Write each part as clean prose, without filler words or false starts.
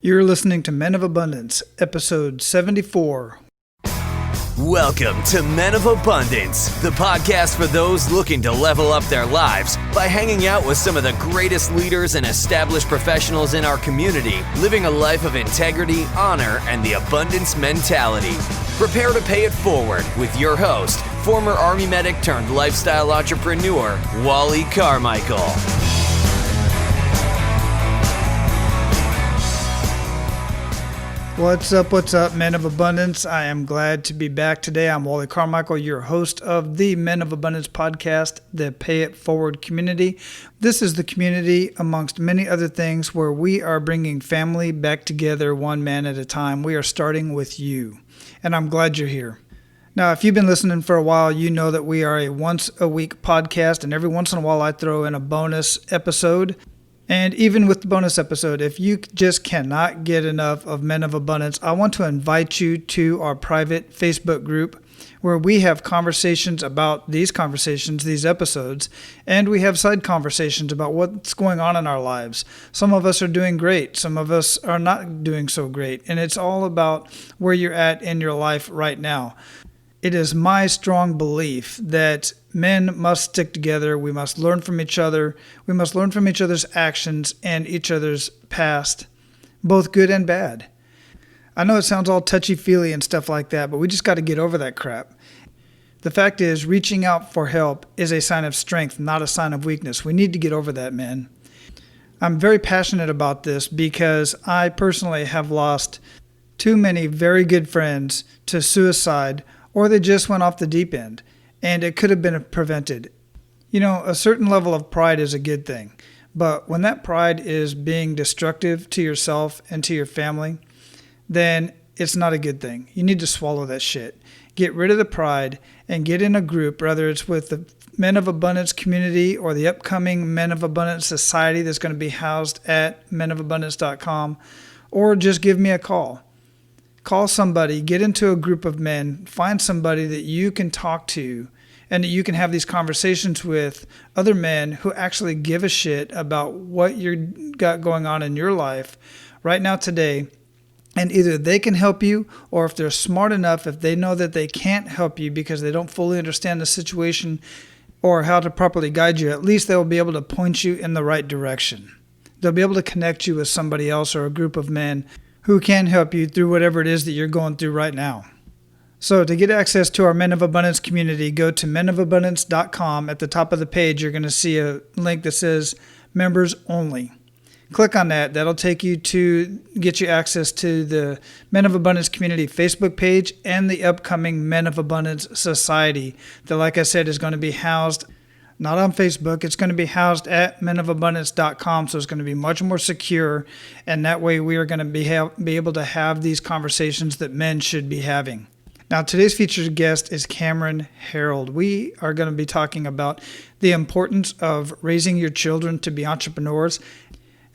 You're listening to Men of Abundance, episode 74. Welcome to Men of Abundance, the podcast for those looking to level up their lives by hanging out with some of the greatest leaders and established professionals in our community, living a life of integrity, honor, and the abundance mentality. Prepare to pay it forward with your host, former Army medic turned lifestyle entrepreneur, Wally Carmichael. What's up, Men of Abundance? I am glad to be back today. I'm Wally Carmichael, your host of the Men of Abundance podcast, the Pay It Forward community. This is the community, amongst many other things, where we are bringing family back together one man at a time. We are starting with you, and I'm glad you're here. Now, if you've been listening for a while, you know that we are a once-a-week podcast, and every once in a while I throw in a bonus episode. And even with the bonus episode, if you just cannot get enough of Men of Abundance, I want to invite you to our private Facebook group where we have conversations about these episodes, and we have side conversations about what's going on in our lives. Some of us are doing great. Some of us are not doing so great. And it's all about where you're at in your life right now. It is my strong belief that men must stick together. We must learn from each other. We must learn from each other's actions and each other's past, both good and bad. I know it sounds all touchy-feely and stuff like that, but we just got to get over that crap. The fact is, reaching out for help is a sign of strength, not a sign of weakness. We need to get over that, men. I'm very passionate about this because I personally have lost too many very good friends to suicide, or they just went off the deep end, and it could have been prevented. You know, a certain level of pride is a good thing, but when that pride is being destructive to yourself and to your family, then it's not a good thing. You need to swallow that shit. Get rid of the pride and get in a group, whether it's with the Men of Abundance community or the upcoming Men of Abundance Society that's going to be housed at menofabundance.com, or just give me a call. Call somebody, get into a group of men, find somebody that you can talk to and that you can have these conversations with other men who actually give a shit about what you got going on in your life right now today. And either they can help you, or if they're smart enough, if they know that they can't help you because they don't fully understand the situation or how to properly guide you, at least they'll be able to point you in the right direction. They'll be able to connect you with somebody else or a group of men who can help you through whatever it is that you're going through right now. So to get access to our Men of Abundance community, go to menofabundance.com. At the top of the page, you're going to see a link that says Members Only. Click on that. That'll take you to get you access to the Men of Abundance community Facebook page and the upcoming Men of Abundance Society that, like I said, is going to be housed not on Facebook. It's going to be housed at menofabundance.com, so it's going to be much more secure, and that way we are going to be able to have these conversations that men should be having. Now, today's featured guest is Cameron Herold. We are going to be talking about the importance of raising your children to be entrepreneurs,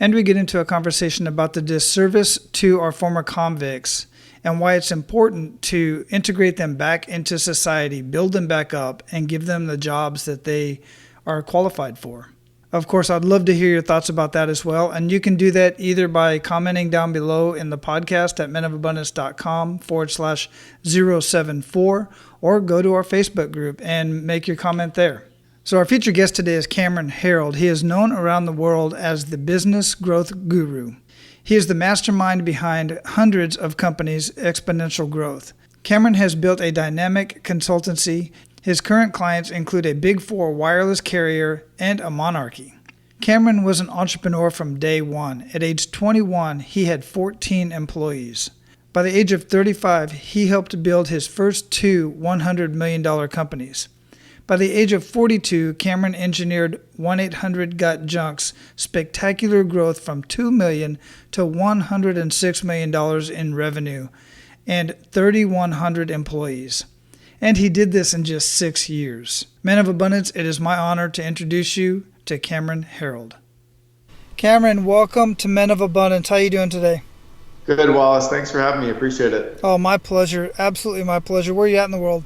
and we get into a conversation about the disservice to our former convicts and why it's important to integrate them back into society, build them back up, and give them the jobs that they are qualified for. Of course, I'd love to hear your thoughts about that as well, and you can do that either by commenting down below in the podcast at menofabundance.com/074, or go to our Facebook group and make your comment there. So our featured guest today is Cameron Herold. He is known around the world as the business growth guru. He is the mastermind behind hundreds of companies' exponential growth. Cameron has built a dynamic consultancy. His current clients include a Big Four wireless carrier and a monarchy. Cameron was an entrepreneur from day one. At age 21, he had 14 employees. By the age of 35, he helped build his first two $100 million companies. By the age of 42, Cameron engineered 1-800-GOT-JUNK's spectacular growth from $2 million to $106 million in revenue and 3,100 employees. And he did this in just 6 years. Men of Abundance, it is my honor to introduce you to Cameron Herold. Cameron, welcome to Men of Abundance. How are you doing today? Good, Wallace. Thanks for having me. Appreciate it. Oh, my pleasure. Absolutely my pleasure. Where are you at in the world?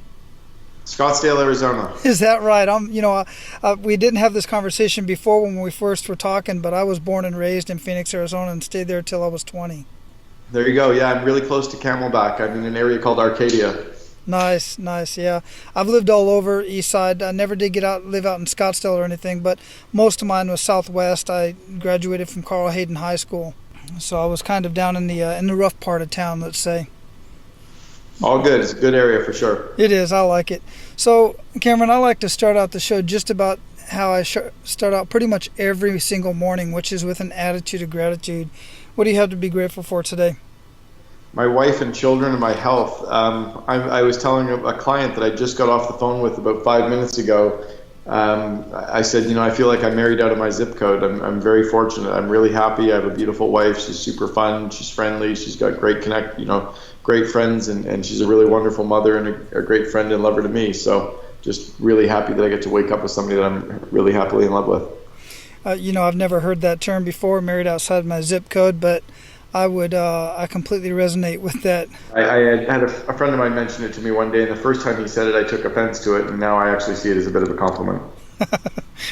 Scottsdale, Arizona. Is that right? We didn't have this conversation before when we first were talking, but I was born and raised in Phoenix, Arizona, and stayed there till I was 20. There you go. Yeah, I'm really close to Camelback. I'm in an area called Arcadia. Nice, nice. Yeah, I've lived all over East Side. I never did live out in Scottsdale or anything, but most of mine was Southwest. I graduated from Carl Hayden High School, so I was kind of down in the rough part of town, let's say. All good. It's a good area for sure. It is. I like it. So, Cameron, I like to start out the show just about how I start out pretty much every single morning, which is with an attitude of gratitude. What do you have to be grateful for today? My wife and children and my health. I was telling a client that I just got off the phone with about 5 minutes ago. I said, I feel like I'm married out of my zip code. I'm very fortunate. I'm really happy. I have a beautiful wife. She's super fun. She's friendly. She's got great great friends, and she's a really wonderful mother and a great friend and lover to me. So just really happy that I get to wake up with somebody that I'm really happily in love with. I've never heard that term before, married outside my zip code, but I completely resonate with that. I had a friend of mine mention it to me one day, and the first time he said it, I took offense to it, and now I actually see it as a bit of a compliment.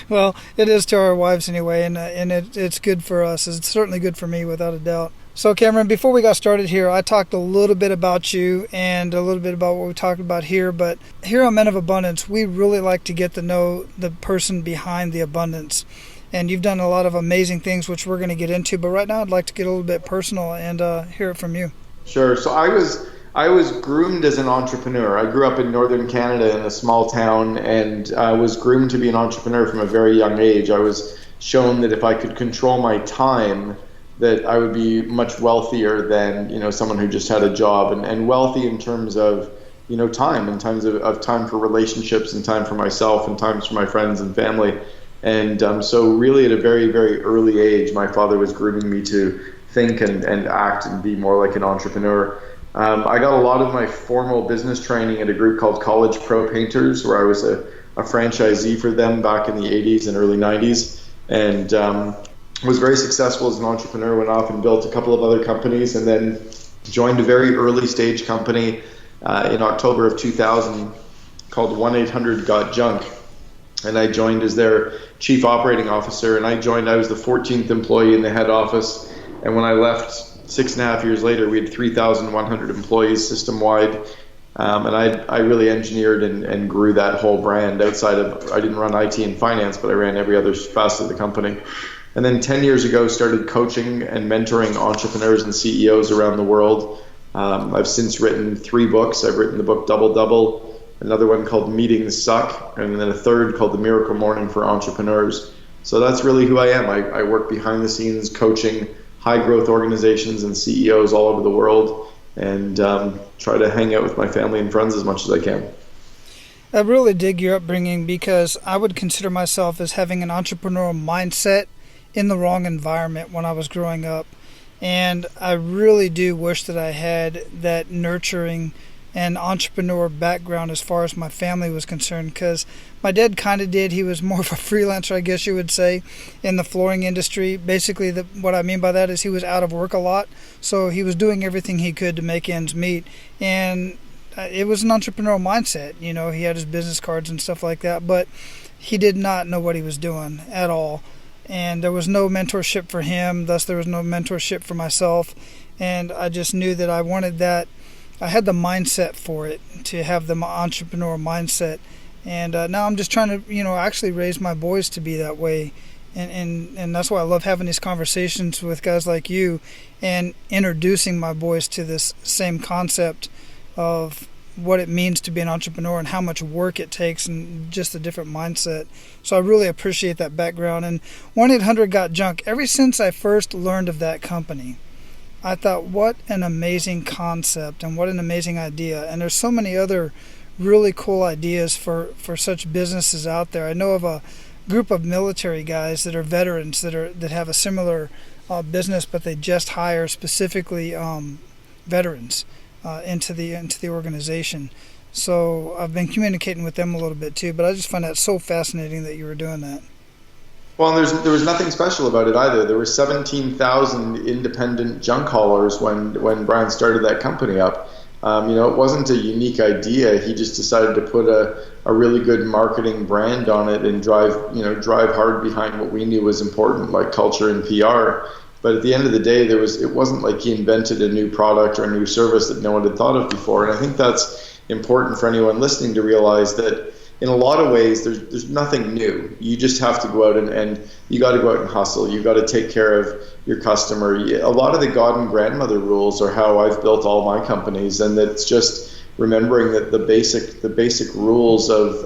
Well, it is to our wives anyway, and it's good for us. It's certainly good for me, without a doubt. So, Cameron, before we got started here, I talked a little bit about you and a little bit about what we talked about here, but here on Men of Abundance, we really like to get to know the person behind the abundance. And you've done a lot of amazing things, which we're going to get into. But right now, I'd like to get a little bit personal and hear it from you. Sure. So I was groomed as an entrepreneur. I grew up in northern Canada in a small town, and I was groomed to be an entrepreneur from a very young age. I was shown that if I could control my time, that I would be much wealthier than someone who just had a job, and wealthy in terms of time, in terms of time for relationships, and time for myself, and times for my friends and family. And so really at a very, very early age, my father was grooming me to think and act and be more like an entrepreneur. I got a lot of my formal business training at a group called College Pro Painters, where I was a franchisee for them back in the 80s and early 90s, and was very successful as an entrepreneur, went off and built a couple of other companies, and then joined a very early stage company in October of 2000 called 1-800-GOT-JUNK. And I joined as their chief operating officer, and I was the 14th employee in the head office. And when I left 6.5 years later, we had 3,100 employees system-wide. And I really engineered and grew that whole brand outside of, I didn't run IT and finance, but I ran every other facet of the company. And then 10 years ago, started coaching and mentoring entrepreneurs and CEOs around the world. I've since written 3 books. I've written the book Double Double, another one called Meetings Suck, and then a third called The Miracle Morning for Entrepreneurs. So that's really who I am. I work behind the scenes coaching high growth organizations and CEOs all over the world, and try to hang out with my family and friends as much as I can. I really dig your upbringing, because I would consider myself as having an entrepreneurial mindset in the wrong environment when I was growing up. And I really do wish that I had that nurturing and entrepreneur background as far as my family was concerned, because my dad kind of did. He was more of a freelancer, I guess you would say, in the flooring industry. Basically, what I mean by that is he was out of work a lot, so he was doing everything he could to make ends meet. And it was an entrepreneurial mindset. He had his business cards and stuff like that, but he did not know what he was doing at all. And there was no mentorship for him, thus there was no mentorship for myself. And I just knew that I wanted that. I had the mindset for it, to have the entrepreneurial mindset. And now I'm just trying to, actually raise my boys to be that way. And that's why I love having these conversations with guys like you and introducing my boys to this same concept of what it means to be an entrepreneur and how much work it takes and just a different mindset. So I really appreciate that background. And 1-800-GOT-JUNK, ever since I first learned of that company, I thought, what an amazing concept and what an amazing idea. And there's so many other really cool ideas for such businesses out there. I know of a group of military guys that are veterans that have a similar business, but they just hire specifically veterans into the organization. So I've been communicating with them a little bit too, but I just find that so fascinating that you were doing that. Well, there was nothing special about it either. There were 17,000 independent junk haulers when Brian started that company up. It wasn't a unique idea. He just decided to put a really good marketing brand on it and drive hard behind what we knew was important, like culture and PR. But at the end of the day, it wasn't like he invented a new product or a new service that no one had thought of before. And I think that's important for anyone listening to realize that in a lot of ways, there's nothing new. You just have to go out and you got to go out and hustle. You got to take care of your customer. A lot of the God and grandmother rules are how I've built all my companies, and it's just remembering that the basic rules of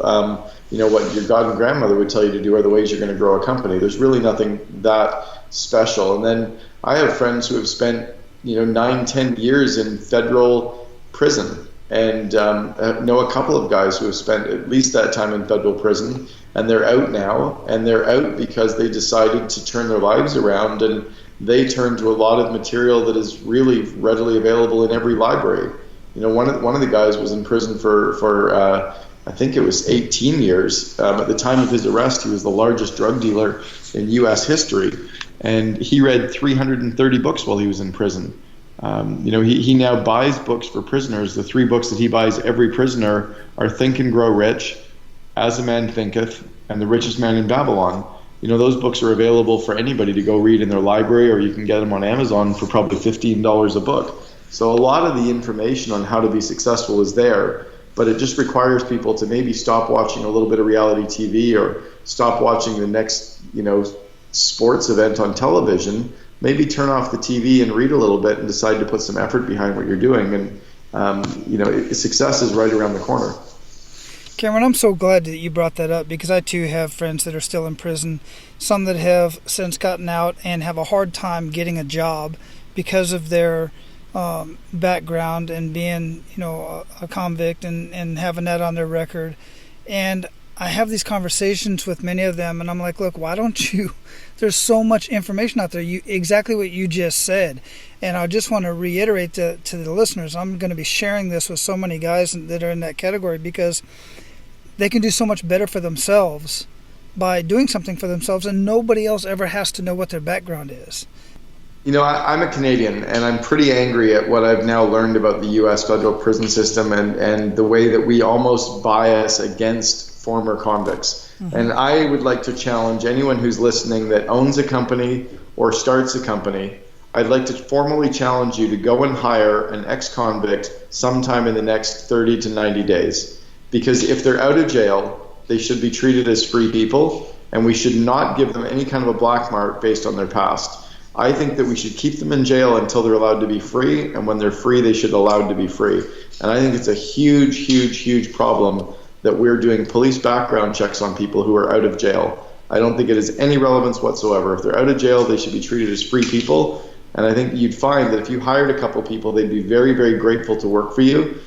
what your God and grandmother would tell you to do are the ways you're going to grow a company. There's really nothing that special. And then I have friends who have spent 9-10 years in federal prison. And know a couple of guys who have spent at least that time in federal prison, and they're out now, and they're out because they decided to turn their lives around, and they turned to a lot of material that is really readily available in every library. One of the guys was in prison for I think it was 18 years. At the time of his arrest, he was the largest drug dealer in U.S. history, and he read 330 books while he was in prison. He now buys books for prisoners. The 3 books that he buys every prisoner are Think and Grow Rich, As a Man Thinketh, and The Richest Man in Babylon. Those books are available for anybody to go read in their library, or you can get them on Amazon for probably $15 a book. So a lot of the information on how to be successful is there, but it just requires people to maybe stop watching a little bit of reality TV or stop watching the next, sports event on television. Maybe turn off the TV and read a little bit and decide to put some effort behind what you're doing. And, success is right around the corner. Cameron, I'm so glad that you brought that up, because I too have friends that are still in prison, some that have since gotten out and have a hard time getting a job because of their background and being, a convict and having that on their record. And I have these conversations with many of them, and I'm like, look, why don't you? There's so much information out there. Exactly what you just said. And I just want to reiterate to the listeners, I'm going to be sharing this with so many guys that are in that category, because they can do so much better for themselves by doing something for themselves, and nobody else ever has to know what their background is. I'm a Canadian, and I'm pretty angry at what I've now learned about the U.S. federal prison system and the way that we almost bias against former convicts. Mm-hmm. And I would like to challenge anyone who's listening that owns a company or starts a company. I'd like to formally challenge you to go and hire an ex-convict sometime in the next 30 to 90 days. Because if they're out of jail, they should be treated as free people, and we should not give them any kind of a black mark based on their past. I think that we should keep them in jail until they're allowed to be free, and when they're free, they should be allowed to be free. And I think it's a huge, huge, huge problem that we're doing police background checks on people who are out of jail. I don't think it has any relevance whatsoever. If they're out of jail, they should be treated as free people. And I think you'd find that if you hired a couple people, they'd be very, very grateful to work for you.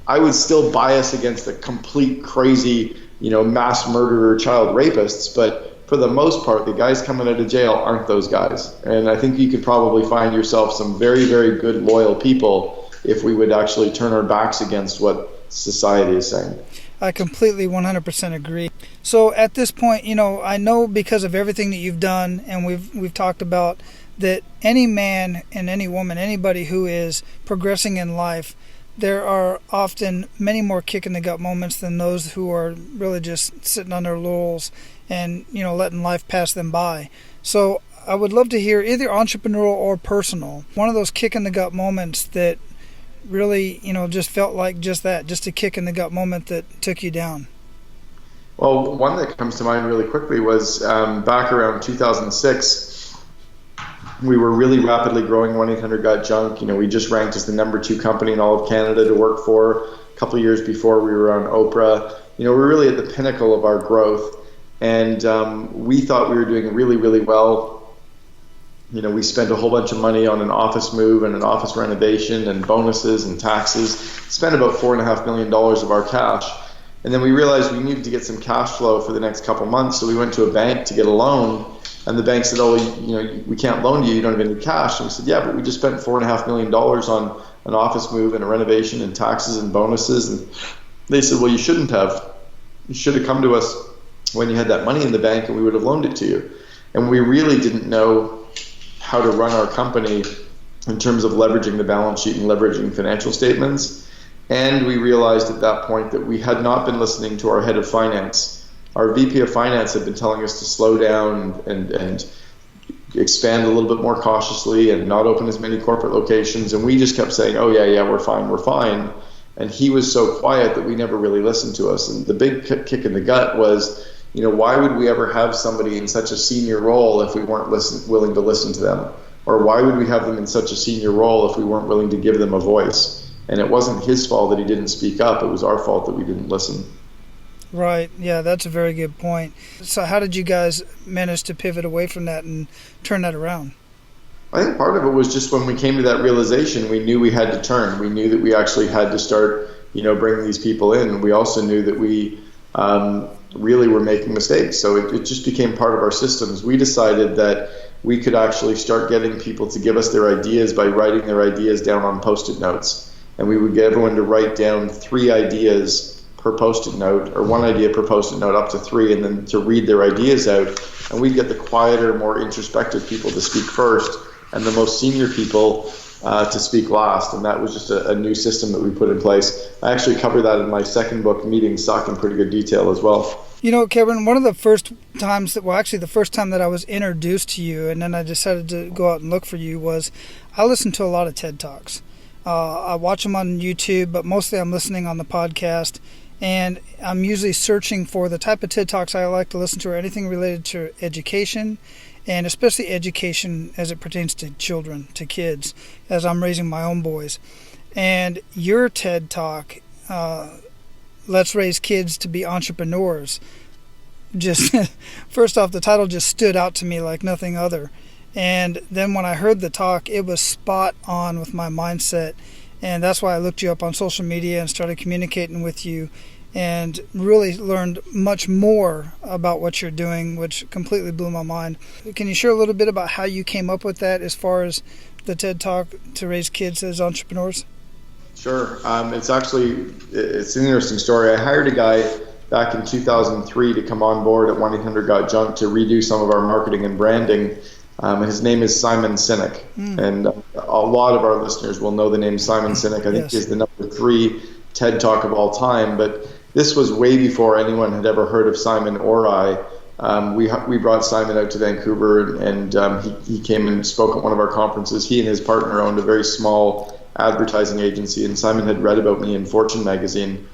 I would still bias against the complete crazy, mass murderer, child rapists, but for the most part, the guys coming out of jail aren't those guys. And I think you could probably find yourself some very, very good, loyal people if we would actually turn our backs against what society is saying. I completely 100% agree. So at this point, I know because of everything that you've done, and we've talked about that any man and any woman, anybody who is progressing in life, there are often many more kick in the gut moments than those who are really just sitting on their laurels and letting life pass them by. So I would love to hear, either entrepreneurial or personal, one of those kick in the gut moments that really just felt like just that, just a kick in the gut moment that took you down. Well, one that comes to mind really quickly was back around 2006. We were really rapidly growing 1-800-GOT-JUNK. We just ranked as the #2 company in all of Canada to work for. A couple of years before, we were on Oprah. We're really at the pinnacle of our growth. And we thought we were doing really, really well. We spent a whole bunch of money on an office move and an office renovation and bonuses and taxes. Spent about $4.5 million of our cash. And then we realized we needed to get some cash flow for the next couple months. So we went to a bank to get a loan. And the bank said, we can't loan you. You don't have any cash. And we said, yeah, but we just spent $4.5 million on an office move and a renovation and taxes and bonuses. And they said, well, you shouldn't have. You should have come to us when you had that money in the bank, and we would have loaned it to you. And we really didn't know how to run our company in terms of leveraging the balance sheet and leveraging financial statements. And we realized at that point that we had not been listening to our head of finance. Our VP of finance had been telling us to slow down and expand a little bit more cautiously and not open as many corporate locations. And we just kept saying, oh yeah, we're fine. And he was so quiet that we never really listened to us. And the big kick in the gut was, why would we ever have somebody in such a senior role if we weren't willing to listen to them? Or why would we have them in such a senior role if we weren't willing to give them a voice? And it wasn't his fault that he didn't speak up. It was our fault that we didn't listen. Right. Yeah, that's a very good point. So how did you guys manage to pivot away from that and turn that around? I think part of it was just when we came to that realization, we knew we had to turn. We knew that we actually had to start, bringing these people in. We also knew that we really were making mistakes. So it just became part of our systems. We decided that we could actually start getting people to give us their ideas by writing their ideas down on Post-it notes. And we would get everyone to write down 3 ideas per Post-it note, or 1 idea per Post-it note, up to 3, and then to read their ideas out. And we'd get the quieter, more introspective people to speak first, and the most senior people to speak last. And that was just a new system that we put in place. I actually cover that in my second book, Meetings Suck, in pretty good detail as well. Cameron, one of the first times the first time that I was introduced to you, and then I decided to go out and look for you, was I listened to a lot of TED Talks. I watch them on YouTube, but mostly I'm listening on the podcast. And I'm usually searching for the type of TED Talks I like to listen to, or anything related to education, and especially education as it pertains to children, to kids, as I'm raising my own boys. And your TED Talk, Let's Raise Kids to Be Entrepreneurs, just first off, the title just stood out to me like nothing other. And then when I heard the talk, it was spot on with my mindset. And that's why I looked you up on social media and started communicating with you, and really learned much more about what you're doing, which completely blew my mind. Can you share a little bit about how you came up with that as far as the TED Talk to raise kids as entrepreneurs? Sure. It's an interesting story. I hired a guy back in 2003 to come on board at 1-800-GOT-JUNK to redo some of our marketing and branding. His name is Simon Sinek, and a lot of our listeners will know the name Simon Sinek. I think he's the number 3 TED Talk of all time, but this was way before anyone had ever heard of Simon or I. We brought Simon out to Vancouver, and he came and spoke at one of our conferences. He and his partner owned a very small advertising agency, and Simon had read about me in Fortune magazine.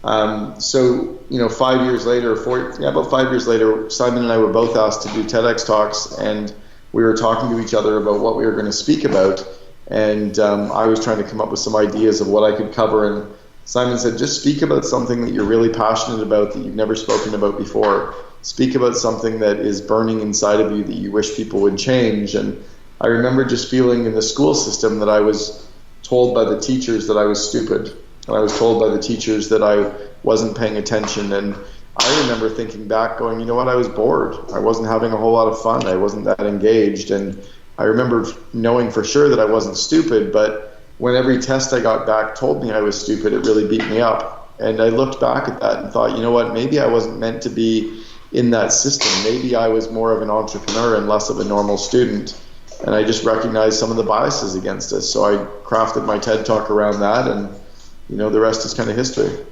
So 5 years later, about 5 years later, Simon and I were both asked to do TEDx talks, and we were talking to each other about what we were going to speak about, and I was trying to come up with some ideas of what I could cover, and Simon said, just speak about something that you're really passionate about that you've never spoken about before. Speak about something that is burning inside of you that you wish people would change. And I remember just feeling in the school system that I was told by the teachers that I was stupid, and I was told by the teachers that I wasn't paying attention. And I remember thinking back going, I was bored. I wasn't having a whole lot of fun. I wasn't that engaged. And I remember knowing for sure that I wasn't stupid, but when every test I got back told me I was stupid, it really beat me up. And I looked back at that and thought, maybe I wasn't meant to be in that system. Maybe I was more of an entrepreneur and less of a normal student. And I just recognized some of the biases against us. So I crafted my TED Talk around that, and the rest is kind of history.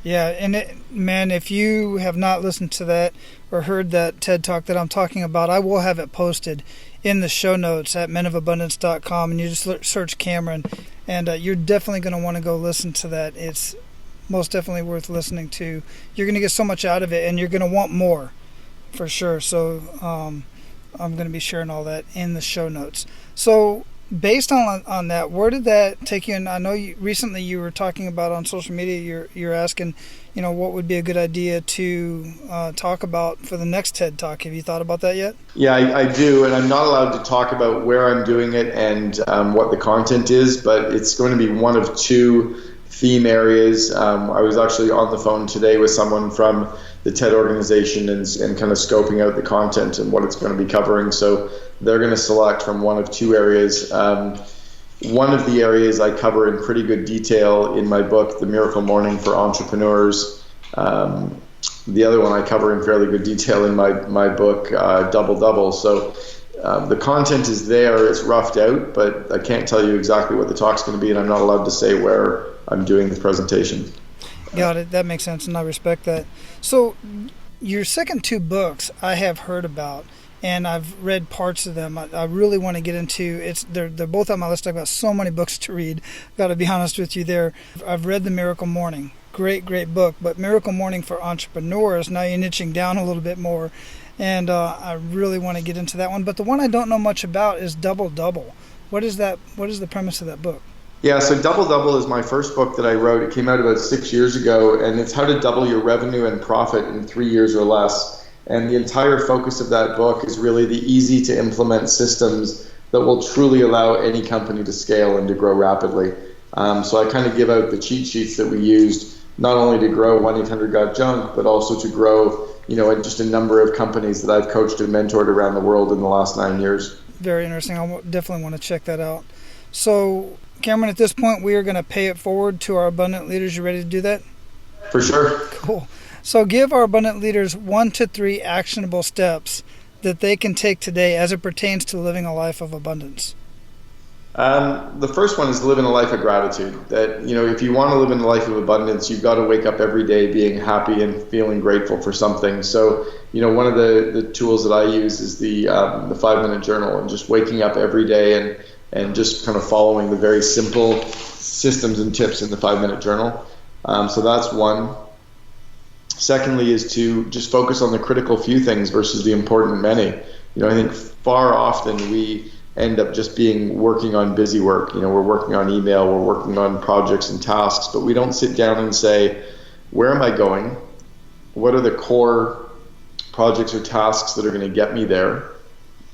Yeah, and if you have not listened to that or heard that TED Talk that I'm talking about, I will have it posted in the show notes at menofabundance.com, and you just search Cameron, and you're definitely going to want to go listen to that. It's most definitely worth listening to. You're going to get so much out of it, and you're going to want more, for sure. So I'm going to be sharing all that in the show notes. So based on that, where did that take you? And I know recently you were talking about on social media, you're asking, what would be a good idea to talk about for the next TED Talk. Have you thought about that yet? Yeah, I do, and I'm not allowed to talk about where I'm doing it and what the content is, but it's going to be one of 2 theme areas. I was actually on the phone today with someone from the TED organization and kind of scoping out the content and what it's going to be covering. So they're going to select from one of 2 areas. One of the areas I cover in pretty good detail in my book, The Miracle Morning for Entrepreneurs. The other one I cover in fairly good detail in my book, Double Double. So the content is there, it's roughed out, but I can't tell you exactly what the talk's going to be, and I'm not allowed to say where I'm doing the presentation. Got it. That makes sense, and I respect that. So your second 2 books I have heard about, and I've read parts of them. I really want to get into it. They're both on my list. I've got so many books to read. Got to be honest with you there. I've read The Miracle Morning. Great book. But Miracle Morning for Entrepreneurs, now you're niching down a little bit more. And I really want to get into that one. But the one I don't know much about is Double Double. What is that? What is the premise of that book? Yeah, so Double Double is my first book that I wrote. It came out about 6 years ago, and it's how to double your revenue and profit in 3 years or less. And the entire focus of that book is really the easy to implement systems that will truly allow any company to scale and to grow rapidly. So I kind of give out the cheat sheets that we used, not only to grow 1-800-GOT-JUNK, but also to grow, just a number of companies that I've coached and mentored around the world in the last 9 years. Very interesting. I definitely want to check that out. So, Cameron, at this point, we are going to pay it forward to our abundant leaders. You ready to do that? For sure. Cool. So give our abundant leaders 1 to 3 actionable steps that they can take today as it pertains to living a life of abundance. The first one is living a life of gratitude. That, if you want to live in a life of abundance, you've got to wake up every day being happy and feeling grateful for something. So, one of the tools that I use is the 5-minute journal, and just waking up every day and just kind of following the very simple systems and tips in the 5-minute journal. So that's one. Secondly is to just focus on the critical few things versus the important many. I think far often we end up just working on busy work. We're working on email, we're working on projects and tasks, but we don't sit down and say, where am I going? What are the core projects or tasks that are going to get me there?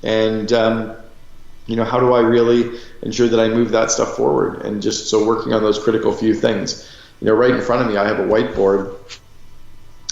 And how do I really ensure that I move that stuff forward? And just so working on those critical few things. Right in front of me, I have a whiteboard.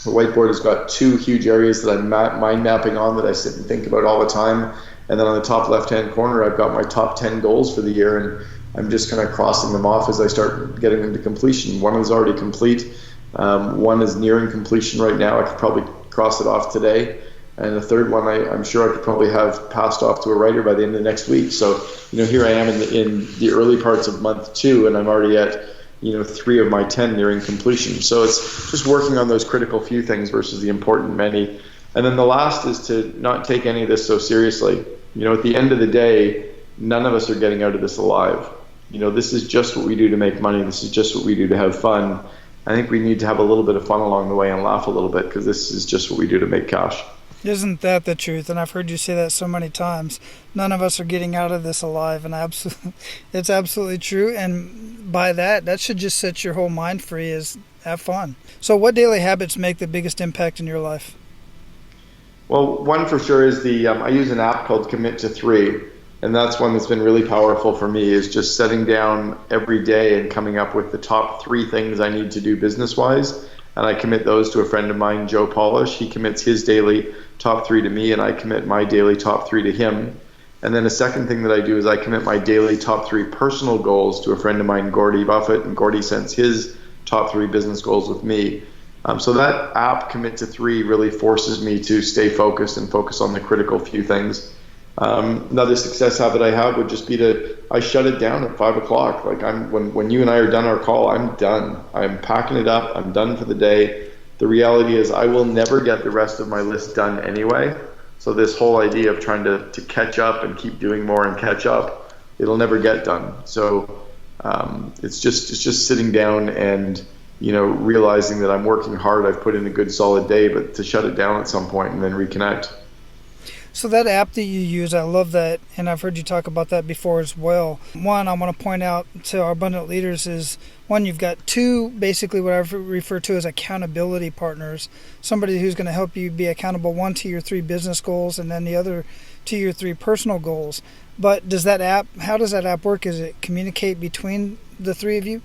The whiteboard has got 2 huge areas that I'm mind mapping on, that I sit and think about all the time. And then on the top left-hand corner, I've got my top 10 goals for the year, and I'm just kind of crossing them off as I start getting them to completion. One is already complete. One is nearing completion right now. I could probably cross it off today. And the third one, I'm sure I could probably have passed off to a writer by the end of next week. So, here I am in the early parts of month 2, and I'm already at 3 of my 10 nearing completion. So it's just working on those critical few things versus the important many. And then the last is to not take any of this so seriously. At the end of the day, none of us are getting out of this alive. This is just what we do to make money. This is just what we do to have fun. I think we need to have a little bit of fun along the way and laugh a little bit, because this is just what we do to make cash. Isn't that the truth? And I've heard you say that so many times. None of us are getting out of this alive, and it's absolutely true. And by that should just set your whole mind free, is have fun. So what daily habits make the biggest impact in your life? Well, one for sure is I use an app called Commit to 3, and that's one that's been really powerful for me, is just setting down every day and coming up with the top 3 things I need to do business-wise. And I commit those to a friend of mine, Joe Polish. He commits his daily top 3 to me, and I commit my daily top 3 to him. And then a second thing that I do is I commit my daily top 3 personal goals to a friend of mine, Gordy Buffett, and Gordy sends his top 3 business goals with me. So that app, Commit to 3, really forces me to stay focused and focus on the critical few things. Another success habit I have would just be I shut it down at 5 o'clock. Like when you and I are done our call, I'm done. I'm packing it up. I'm done for the day. The reality is I will never get the rest of my list done anyway. So this whole idea of trying to catch up and keep doing more and catch up, it'll never get done. So it's just sitting down and realizing that I'm working hard. I've put in a good solid day, but to shut it down at some point and then reconnect. So that app that you use, I love that, and I've heard you talk about that before as well. One, I want to point out to our abundant leaders is, one, you've got 2, basically what I refer to as accountability partners, somebody who's going to help you be accountable, 1 to your 3 business goals, and then the other to your 3 personal goals. But how does that app work? Does it communicate between the 3 of you?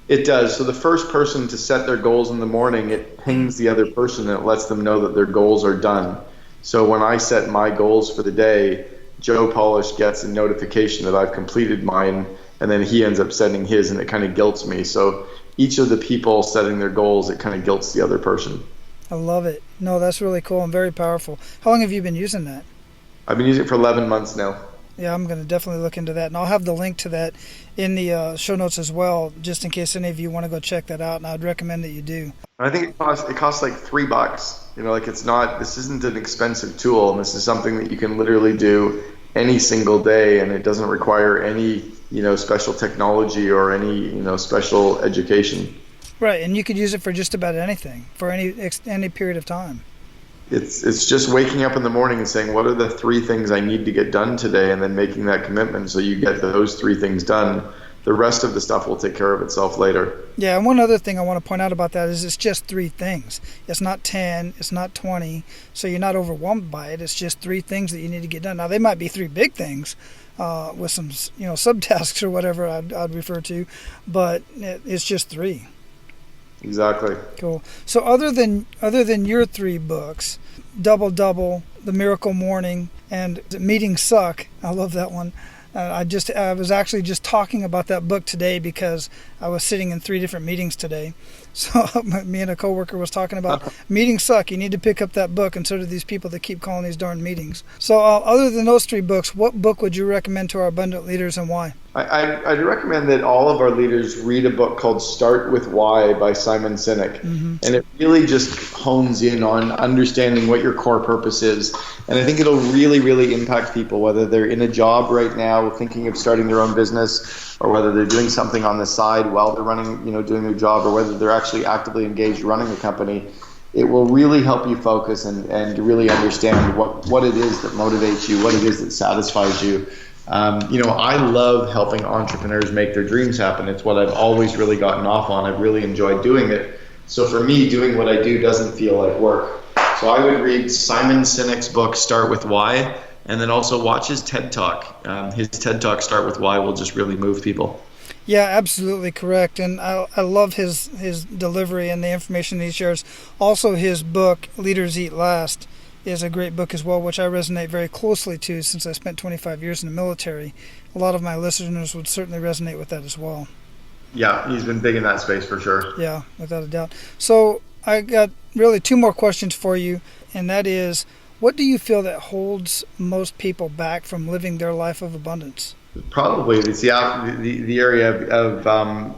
It does. So the first person to set their goals in the morning, it pings the other person and it lets them know that their goals are done. So when I set my goals for the day, Joe Polish gets a notification that I've completed mine, and then he ends up setting his, and it kind of guilts me. So each of the people setting their goals, it kind of guilts the other person. I love it. No, that's really cool and very powerful. How long have you been using that? I've been using it for 11 months now. Yeah, I'm going to definitely look into that, and I'll have the link to that in the show notes as well, just in case any of you want to go check that out, and I'd recommend that you do. I think it costs like $3. Like this isn't an expensive tool, and this is something that you can literally do any single day, and it doesn't require any, special technology or any, special education. Right, and you could use it for just about anything, for any period of time. It's just waking up in the morning and saying, what are the 3 things I need to get done today, and then making that commitment so you get those 3 things done. The rest of the stuff will take care of itself later. Yeah, and one other thing I want to point out about that is it's just 3 things. It's not 10, it's not 20, so you're not overwhelmed by it. It's just 3 things that you need to get done. Now, they might be 3 big things with some, subtasks or whatever I'd refer to, but it's just 3. Exactly. Cool. So other than your 3 books, Double Double, The Miracle Morning, and Meetings Suck, I love that one. I was actually just talking about that book today because I was sitting in 3 different meetings today. So me and a coworker was talking about meetings suck. You need to pick up that book, and so do these people that keep calling these darn meetings. So other than those 3 books, what book would you recommend to our abundant leaders and why? I'd recommend that all of our leaders read a book called Start With Why by Simon Sinek. Mm-hmm. And it really just hones in on understanding what your core purpose is. And I think it'll really, really impact people, whether they're in a job right now thinking of starting their own business, or whether they're doing something on the side while they're running, doing their job, or whether they're actually actively engaged running a company. It will really help you focus and really understand what it is that motivates you, what it is that satisfies you. I love helping entrepreneurs make their dreams happen. It's what I've always really gotten off on. I've really enjoyed doing it. So for me, doing what I do doesn't feel like work. So I would read Simon Sinek's book, Start With Why, and then also watch his TED Talk. His TED Talk, Start With Why, will just really move people. Yeah, absolutely correct. And I love his delivery and the information he shares. Also, his book, Leaders Eat Last, is a great book as well, which I resonate very closely to since I spent 25 years in the military. A lot of my listeners would certainly resonate with that as well. Yeah, he's been big in that space for sure. Yeah, without a doubt. So I got really 2 more questions for you, and that is, what do you feel that holds most people back from living their life of abundance? Probably it's the area of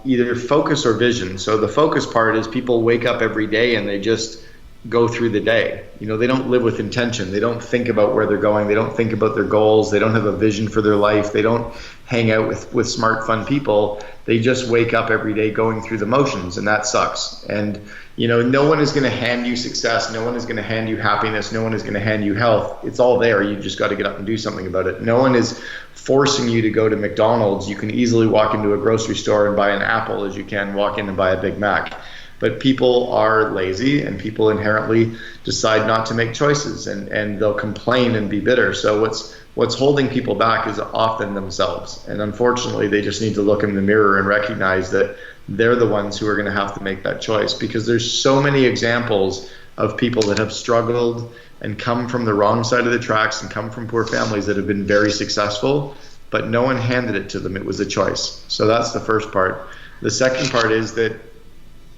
either focus or vision. So the focus part is people wake up every day and they just go through the day. They don't live with intention. They don't think about where they're going. They don't think about their goals. They don't have a vision for their life. They don't hang out with smart, fun people. They just wake up every day going through the motions, and that sucks. And no one is going to hand you success. No one is going to hand you happiness. No one is going to hand you health. It's all there. You just got to get up and do something about it. No one is forcing you to go to McDonald's. You can easily walk into a grocery store and buy an apple as you can walk in and buy a Big Mac. But people are lazy, and people inherently decide not to make choices, and they'll complain and be bitter. So what's holding people back is often themselves. And unfortunately, they just need to look in the mirror and recognize that they're the ones who are going to have to make that choice, because there's so many examples of people that have struggled and come from the wrong side of the tracks and come from poor families that have been very successful, but no one handed it to them. It was a choice. So that's the first part. The second part is that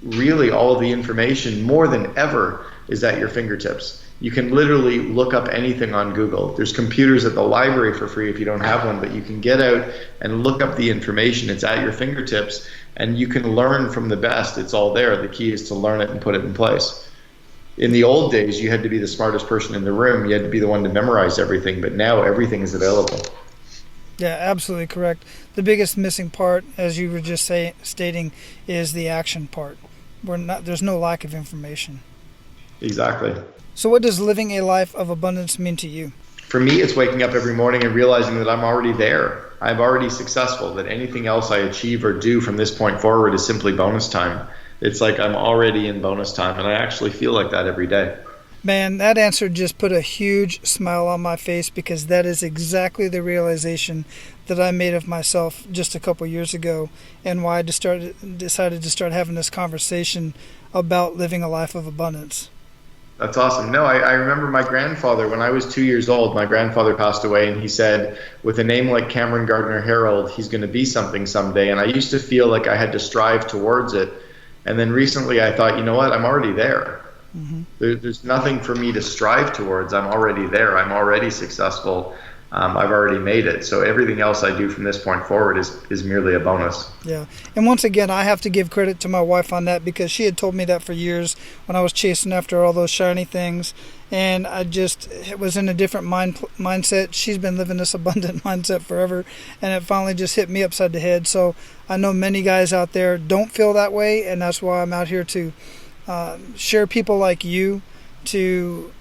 really all of the information, more than ever, is at your fingertips. You can literally look up anything on Google. There's computers at the library for free if you don't have one, but you can get out and look up the information. It's at your fingertips, and you can learn from the best. It's all there. The key is to learn it and put it in place. In the old days, you had to be the smartest person in the room. You had to be the one to memorize everything, but now everything is available. Yeah, absolutely correct. The biggest missing part, as you were just stating, is the action part. There's no lack of information. Exactly. So what does living a life of abundance mean to you? For me, it's waking up every morning and realizing that I'm already there. I'm already successful, that anything else I achieve or do from this point forward is simply bonus time. It's like I'm already in bonus time, and I actually feel like that every day. Man, that answer just put a huge smile on my face, because that is exactly the realization that I made of myself just a couple years ago, and why I decided to start having this conversation about living a life of abundance. That's awesome. No, I remember my grandfather, when I was 2 years old, my grandfather passed away, and he said, with a name like Cameron Herold, he's going to be something someday. And I used to feel like I had to strive towards it. And then recently I thought, you know what, I'm already there. Mm-hmm. There's nothing for me to strive towards. I'm already there. I'm already successful. I've already made it. So everything else I do from this point forward is merely a bonus. Yeah. And once again, I have to give credit to my wife on that, because she had told me that for years when I was chasing after all those shiny things. And I just was in a different mindset. She's been living this abundant mindset forever, and it finally just hit me upside the head. So I know many guys out there don't feel that way, and that's why I'm out here to share people like you, to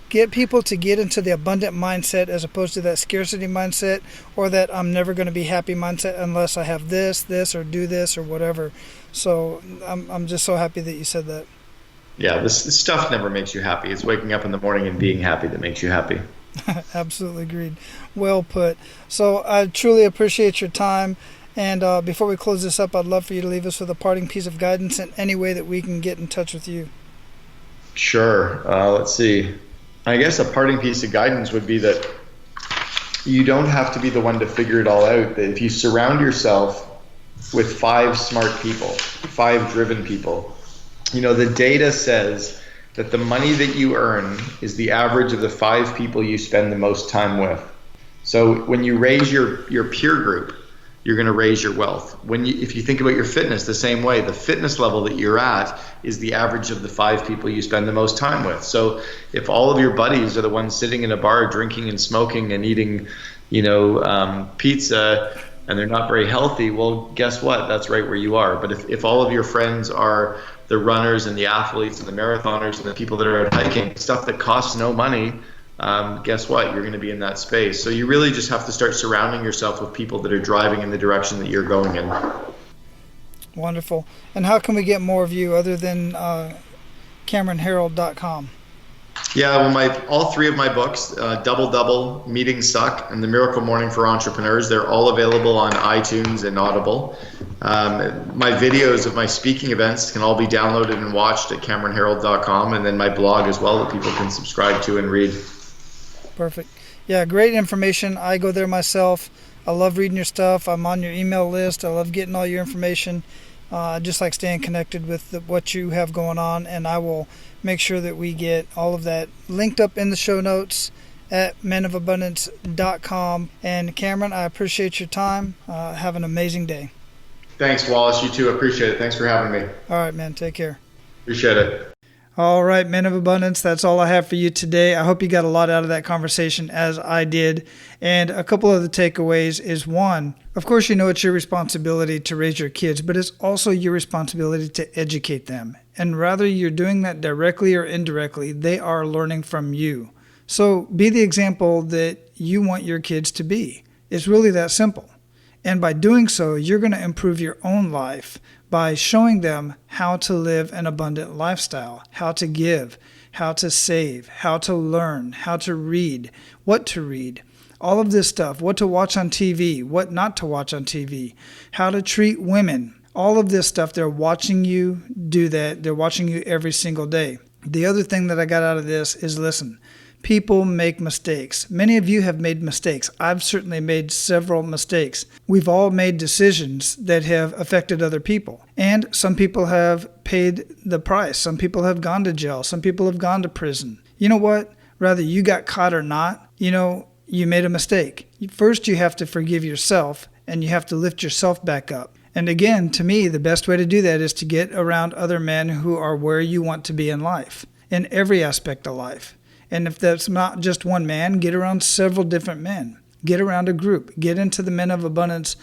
get people to get into the abundant mindset as opposed to that scarcity mindset, or that I'm never going to be happy mindset unless I have this, or do this, or whatever. So I'm just so happy that you said that. Yeah, this stuff never makes you happy. It's waking up in the morning and being happy that makes you happy. Absolutely agreed. Well put. So I truly appreciate your time. And before we close this up, I'd love for you to leave us with a parting piece of guidance in any way that we can get in touch with you. Sure. Let's see. I guess a parting piece of guidance would be that you don't have to be the one to figure it all out. That if you surround yourself with 5 smart people, 5 driven people, the data says that the money that you earn is the average of the 5 people you spend the most time with. So when you raise your peer group, you're going to raise your wealth. If you think about your fitness the same way, the fitness level that you're at is the average of the 5 people you spend the most time with. So if all of your buddies are the ones sitting in a bar drinking and smoking and eating, pizza, and they're not very healthy, well, guess what? That's right where you are. But if all of your friends are the runners and the athletes and the marathoners and the people that are out hiking, stuff that costs no money, guess what? You're going to be in that space. So you really just have to start surrounding yourself with people that are driving in the direction that you're going in. Wonderful. And how can we get more of you other than CameronHerold.com? Yeah, well, all 3 of my books, Double Double, Meetings Suck, and The Miracle Morning for Entrepreneurs, they're all available on iTunes and Audible. My videos of my speaking events can all be downloaded and watched at CameronHerold.com, and then my blog as well that people can subscribe to and read. Perfect. Yeah, great information. I go there myself. I love reading your stuff. I'm on your email list. I love getting all your information. I just like staying connected with what you have going on, and I will make sure that we get all of that linked up in the show notes at menofabundance.com. And Cameron, I appreciate your time. Have an amazing day. Thanks, Wallace. You too. Appreciate it. Thanks for having me. All right, man. Take care. Appreciate it. All right, Men of Abundance, that's all I have for you today. I hope you got a lot out of that conversation, as I did. And a couple of the takeaways is, 1, of course, it's your responsibility to raise your kids, but it's also your responsibility to educate them. And whether you're doing that directly or indirectly, they are learning from you. So be the example that you want your kids to be. It's really that simple. And by doing so, you're going to improve your own life by showing them how to live an abundant lifestyle, how to give, how to save, how to learn, how to read, what to read, all of this stuff, what to watch on TV, what not to watch on TV, how to treat women, all of this stuff. They're watching you do that. They're watching you every single day. The other thing that I got out of this is, listen, people make mistakes. Many of you have made mistakes. I've certainly made several mistakes. We've all made decisions that have affected other people. And some people have paid the price. Some people have gone to jail. Some people have gone to prison. You know what? Whether you got caught or not, you made a mistake. First, you have to forgive yourself, and you have to lift yourself back up. And again, to me, the best way to do that is to get around other men who are where you want to be in life, in every aspect of life. And if that's not just one man, get around several different men. Get around a group. Get into the Men of Abundance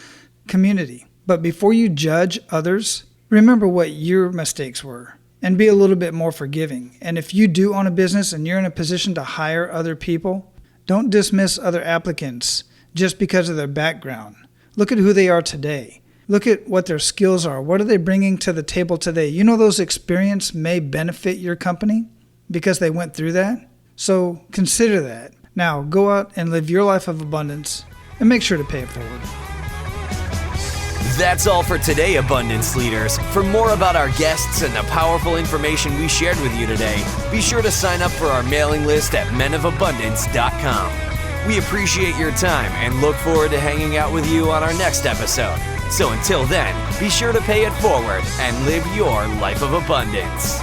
community. But before you judge others, remember what your mistakes were and be a little bit more forgiving. And if you do own a business and you're in a position to hire other people, don't dismiss other applicants just because of their background. Look at who they are today. Look at what their skills are. What are they bringing to the table today? Those experiences may benefit your company because they went through that. So consider that. Now go out and live your life of abundance and make sure to pay it forward. That's all for today, Abundance Leaders. For more about our guests and the powerful information we shared with you today, be sure to sign up for our mailing list at menofabundance.com. We appreciate your time and look forward to hanging out with you on our next episode. So until then, be sure to pay it forward and live your life of abundance.